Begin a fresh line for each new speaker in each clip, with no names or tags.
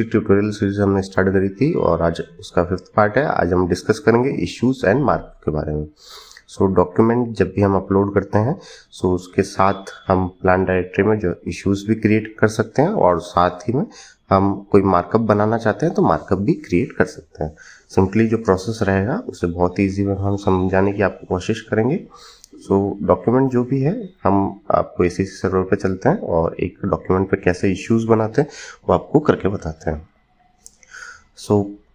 Tutorial series हमने start करी थी और आज उसका 5th पार्ट है। आज हम डिस्कस करेंगे इश्यूज एंड मार्कअप के बारे में। डॉक्यूमेंट जब भी हम अपलोड करते हैं उसके साथ हम प्लान डायरेक्टरी में जो इश्यूज भी क्रिएट कर सकते हैं और साथ ही में हम कोई मार्कअप बनाना चाहते हैं तो मार्कअप भी क्रिएट कर सकते हैं। सिंपली जो प्रोसेस रहेगा उसे बहुत ईजी में हम समझाने की आपको कोशिश करेंगे। डॉक्यूमेंट जो भी है हम आपको ACC सर्वर पे चलते हैं और एक डॉक्यूमेंट पे कैसे इश्यूज बनाते हैं वो आपको करके बताते हैं।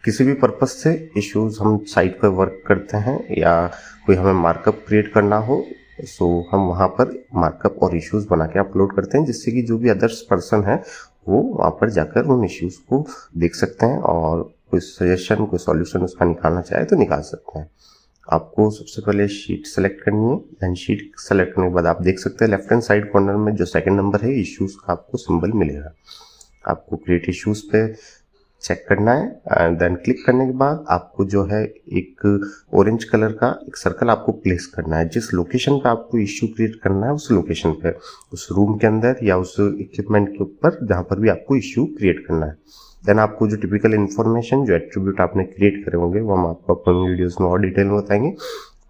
किसी भी पर्पस से इश्यूज हम साइट पर वर्क करते हैं या कोई हमें मार्कअप क्रिएट करना हो हम वहाँ पर मार्कअप और इश्यूज बना के अपलोड करते हैं, जिससे कि जो भी अदर्स पर्सन है वो वहाँ पर जाकर उन इश्यूज को देख सकते हैं और कोई सजेशन कोई सॉल्यूशन उसका निकालना चाहे तो निकाल सकते हैं। आपको सबसे पहले शीट सेलेक्ट करनी है। देन शीट सेलेक्ट करने के बाद आप देख सकते हैं लेफ्ट हैंड साइड कॉर्नर में जो सेकंड नंबर है इश्यूज का आपको सिंबल मिलेगा। आपको क्रिएट इश्यूज पे चेक करना है एंड देन क्लिक करने के बाद आपको जो है एक ऑरेंज कलर का एक सर्कल आपको प्लेस करना है। जिस लोकेशन पे आपको इश्यू क्रिएट करना है उस लोकेशन पे, उस रूम के अंदर या उस इक्विपमेंट के ऊपर जहाँ पर भी आपको इश्यू क्रिएट करना है। देन आपको जो टिपिकल इन्फॉर्मेशन जो एट्रीब्यूट आपने क्रिएट करे होंगे वो हम आपको अपनी वीडियोस में और डिटेल में बताएंगे।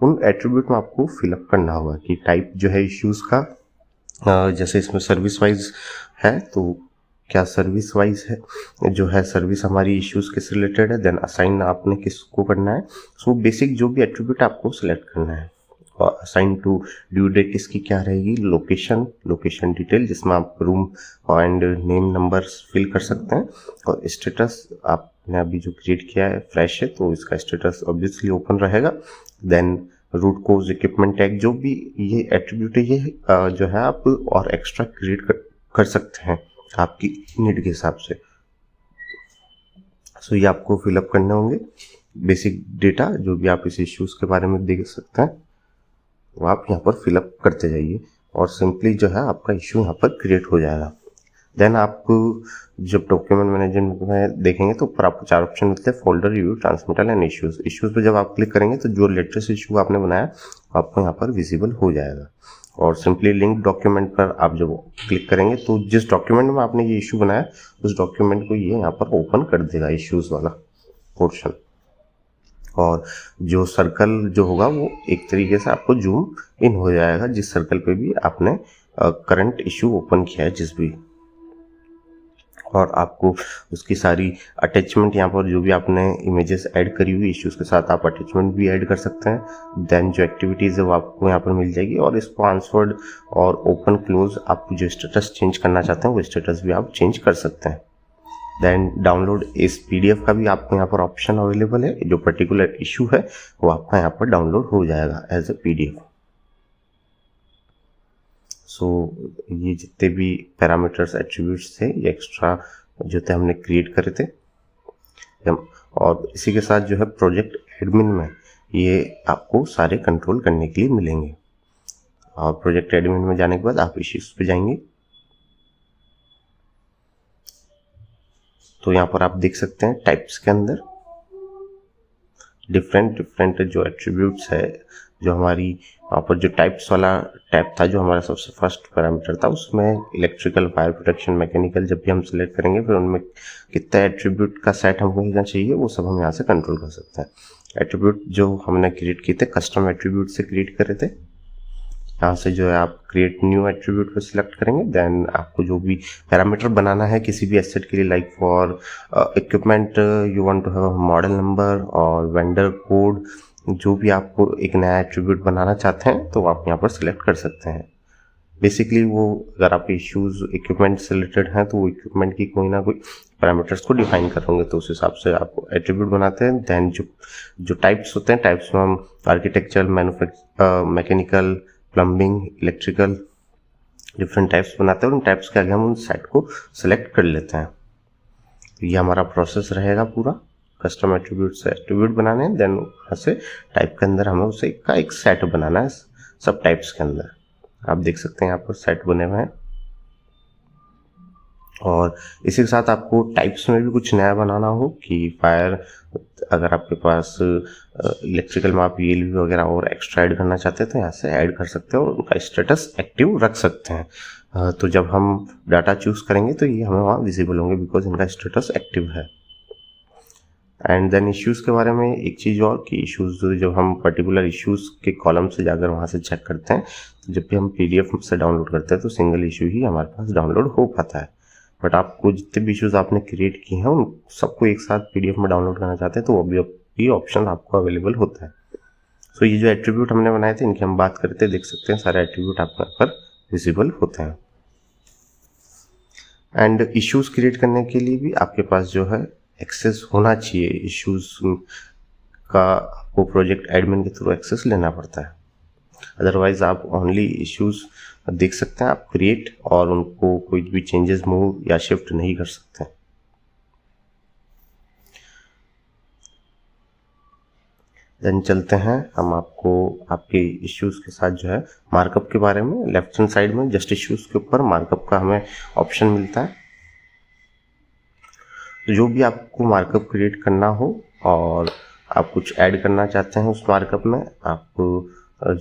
उन एट्रीब्यूट में आपको फिलअप करना होगा कि टाइप जो है इश्यूज का, जैसे इसमें सर्विस वाइज है तो क्या सर्विस वाइज है, जो है सर्विस हमारी इश्यूज किस रिलेटेड है। देन असाइन आपने किसको करना है। बेसिक जो भी एट्रीब्यूट आपको सिलेक्ट करना है और असाइन टू ड्यू डेट इसकी क्या रहेगी, लोकेशन डिटेल जिसमें आप room and name numbers fill कर सकते हैं और स्टेटस आपने अभी जो क्रिएट किया है फ्रेश है तो इसका स्टेटस ऑब्वियसली ओपन रहेगा। Then root cause equipment tag जो भी ये एट्रीब्यूट है ये जो है आप और एक्स्ट्रा क्रिएट कर सकते हैं आपकी नीड के हिसाब से। ये आपको फिलअप करने होंगे। बेसिक डेटा जो भी आप इस इश्यूज के बारे में देख सकते हैं वो आप यहाँ पर फिलअप करते जाइए और सिंपली जो है आपका इश्यू यहाँ पर क्रिएट हो जाएगा। देन आप जब डॉक्यूमेंट मैनेजमेंट में देखेंगे तो ऊपर आपको 4 ऑप्शन मिलते हैं, folder, review, transmittal and issues पे जब आप क्लिक करेंगे तो जो लेटेस्ट इश्यू आपने बनाया आपको यहाँ पर विजिबल हो जाएगा। और सिंपली लिंक डॉक्यूमेंट पर आप जब क्लिक करेंगे तो जिस डॉक्यूमेंट में आपने ये इशू बनाया उस डॉक्यूमेंट को ये यहाँ पर ओपन कर देगा इश्यूज वाला पोर्शन। और जो सर्कल जो होगा वो एक तरीके से आपको जूम इन हो जाएगा जिस सर्कल पे भी आपने करंट इशू ओपन किया है जिस भी, और आपको उसकी सारी अटैचमेंट यहाँ पर जो भी आपने इमेजेस ऐड करी हुई इश्यूज के साथ आप अटैचमेंट भी ऐड कर सकते हैं। देन जो एक्टिविटीज़ है वो आपको यहाँ पर मिल जाएगी और इसको आंसर्ड और ओपन क्लोज आप जो स्टेटस चेंज करना चाहते हैं वो स्टेटस भी आप चेंज कर सकते हैं। देन डाउनलोड इस PDF का भी आपको यहाँ पर ऑप्शन अवेलेबल है। जो पर्टिकुलर इशू है वो आपका यहाँ पर डाउनलोड हो जाएगा एज ए PDF। ये जितने भी पैरामीटर्स एट्रीब्यूट्स थे ये एक्स्ट्रा जो थे हमने क्रिएट करे थे। और इसी के साथ जो है प्रोजेक्ट एडमिन में ये आपको सारे कंट्रोल करने के लिए मिलेंगे। और प्रोजेक्ट एडमिन में जाने के बाद आप इश्यूज पे जाएंगे तो यहाँ पर आप देख सकते हैं टाइप्स के अंदर डिफरेंट जो एट्रीब्यूट्स है, जो हमारी वहाँ पर जो टाइप्स वाला टैब था जो हमारा सबसे फर्स्ट पैरामीटर था उसमें इलेक्ट्रिकल, फायर प्रोटेक्शन, मैकेनिकल जब भी हम सिलेक्ट करेंगे फिर उनमें कितना एट्रीब्यूट का सेट हमको लेना चाहिए वो सब हम यहाँ से कंट्रोल कर सकते हैं। एट्रीब्यूट जो हमने क्रिएट किए थे कस्टम एट्रीब्यूट से क्रिएट करे थे, यहाँ से जो है आप क्रिएट न्यू एट्रीब्यूट को सिलेक्ट करेंगे। देन आपको जो भी पैरामीटर बनाना है किसी भी एसेट के लिए, like for equipment you want to have model number और वेंडर कोड, जो भी आपको एक नया एट्रीब्यूट बनाना चाहते हैं तो आप यहाँ पर सिलेक्ट कर सकते हैं। बेसिकली वो अगर आपके इश्यूज इक्विपमेंट से रिलेटेड हैं तो वो इक्विपमेंट की कोई ना कोई पैरामीटर्स को डिफाइन कर होंगे तो उस हिसाब से आप एट्रीब्यूट बनाते हैं। देन जो टाइप्स होते हैं टाइप्स में हम architecture, mechanical, plumbing, electrical different types बनाते हैं और उन टाइप्स के आगे हम उन सेट को सिलेक्ट कर लेते हैं। तो ये हमारा प्रोसेस रहेगा पूरा कस्टम एट्रीब्यूट से एट्रीब्यूट बनाने। देन वहाँ से टाइप के अंदर हमें उसे का एक सेट बनाना है सब टाइप्स के अंदर। आप देख सकते हैं यहाँ पर सेट बने हुए हैं और इसी के साथ आपको टाइप्स में भी कुछ नया बनाना हो कि फायर, अगर आपके पास इलेक्ट्रिकल में आप ईएलवी वगैरह और एक्स्ट्रा ऐड करना चाहते हैं तो यहाँ से ऐड कर सकते हो और उनका स्टेटस एक्टिव रख सकते हैं। तो जब हम डाटा चूज करेंगे तो ये हमें वहाँ विजिबल होंगे बिकॉज इनका स्टेटस एक्टिव है। एंड देन इश्यूज़ के बारे में एक चीज़ और कि इश्यूज़ जब हम पर्टिकुलर इश्यूज़ के कॉलम से जाकर वहाँ से चेक करते हैं तो जब भी हम पीडीएफ से डाउनलोड करते हैं तो सिंगल इशू ही हमारे पास डाउनलोड हो पाता है। बट आपको जितने भी इश्यूज़ आपने क्रिएट किए हैं उन सबको एक साथ पीडीएफ में डाउनलोड करना चाहते हैं तो वो भी ऑप्शन आपको अवेलेबल होता है। सो ये जो एट्रीब्यूट हमने बनाए थे इनकी हम बात करते देख सकते हैं, सारे एट्रीब्यूट आपको यहाँ पर विजिबल होते हैं। एंड इश्यूज़ क्रिएट करने के लिए भी आपके पास जो है एक्सेस होना चाहिए। इश्यूज़ का आपको प्रोजेक्ट एडमिन के थ्रू एक्सेस लेना पड़ता है, अदरवाइज आप ओनली इश्यूज़ देख सकते हैं, आप क्रिएट और उनको कोई भी चेंजेस मूव या शिफ्ट नहीं कर सकते। देन चलते हैं हम आपको आपके इश्यूज़ के साथ जो है मार्कअप के बारे में। लेफ्ट हैंड साइड में जस्ट इश्यूज़ के ऊपर मार्कअप का हमें ऑप्शन मिलता है। तो जो भी आपको मार्कअप क्रिएट करना हो और आप कुछ ऐड करना चाहते हैं उस मार्कअप में, आप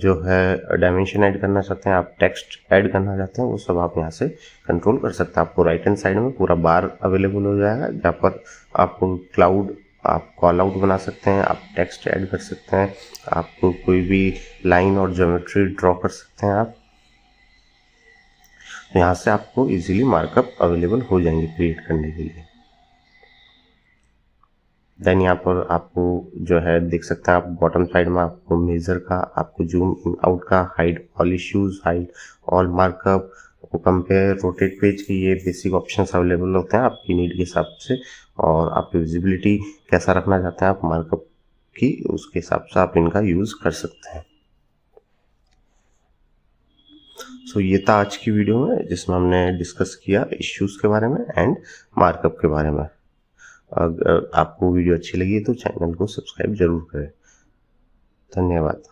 जो है डायमेंशन ऐड करना चाहते हैं, आप टेक्स्ट ऐड करना चाहते हैं, वो सब आप यहाँ से कंट्रोल कर सकते हैं। आपको राइट हैंड साइड में पूरा बार अवेलेबल हो जाएगा जहाँ पर आपको क्लाउड आप कॉल आउट बना सकते हैं, आप टेक्स्ट ऐड कर सकते हैं, आप कोई भी लाइन और ज्योमेट्री ड्रॉ कर सकते हैं आप। तो यहाँ से आपको इजीली मार्कअप अवेलेबल हो जाएंगे क्रिएट करने के लिए। देन यहाँ पर आपको जो है देख सकते हैं आप बॉटम साइड में आपको मेजर का, आपको जूम इन आउट का, hide all issues, hide all markup, आपको कंपेयर, रोटेट पेज के ये बेसिक ऑप्शंस अवेलेबल होते हैं आपकी नीड के हिसाब से। और आपकी विजिबिलिटी कैसा रखना चाहते हैं आप मार्कअप की, उसके हिसाब से आप इनका यूज़ कर सकते हैं। सो ये था आज की वीडियो में जिसमें हमने डिस्कस किया इश्यूज़ के बारे में एंड मार्कअप के बारे में। अगर आपको वीडियो अच्छी लगी तो चैनल को सब्सक्राइब जरूर करें। धन्यवाद।